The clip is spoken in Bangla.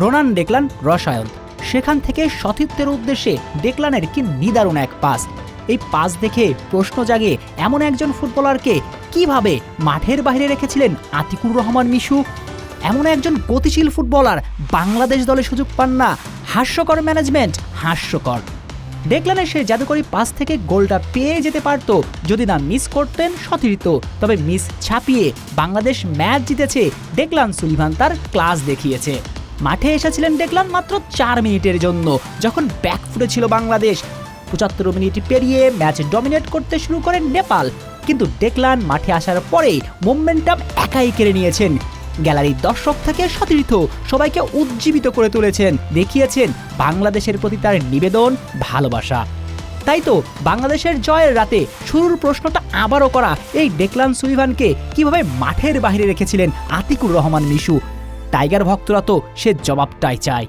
রোনান ডেকলান রসায়ন, সেখান থেকে সতীর্থের উদ্দেশ্যে ডেকলানের কি নিদারুণ এক পাস। এই পাস দেখে প্রশ্ন জাগে এমন একজন ফুটবলারকে কিভাবে মাঠের বাইরে রেখেছিলেন আতিকুর রহমান মিশু। এমন একজন গতিশীল ফুটবলার বাংলাদেশ দলে সুযোগ পান না। হাস্যকর ম্যানেজমেন্ট, হাস্যকর। ডেকলানের সেই জাদুকরী পাস থেকে গোলটা পেয়ে যেতে পারত যদি না মিস করতেন সতীর্থ। তবে মিস ছাপিয়ে বাংলাদেশ ম্যাচ জিতেছে। ডেকলান সুলিভান তার ক্লাস দেখিয়েছে। মাঠে এসেছিলেন ডেকলান মাত্র 4 মিনিটের জন্য, যখন ব্যাকফুটে ছিল বাংলাদেশ। 75 মিনিট পেরিয়ে ম্যাচ ডমিনেট করতে শুরু করেন নেপাল, কিন্তু ডেকলান মাঠে আসার পরেই মোমেন্টাম একাই কেড়ে নিয়েছেন। গ্যালারির দর্শক থেকে সতীর্থ সবাইকে উজ্জীবিত করে তুলেছেন, দেখিয়েছেন বাংলাদেশের প্রতি তার নিবেদন, ভালোবাসা। তাই তো বাংলাদেশের জয়ের রাতে শুরুর প্রশ্নটা আবারও করা এই ডেকলান সুলিভানকে কিভাবে মাঠের বাইরে রেখেছিলেন আতিকুর রহমান মিশু। টাইগার ভক্তরা তো সে জবাবটাই চায়।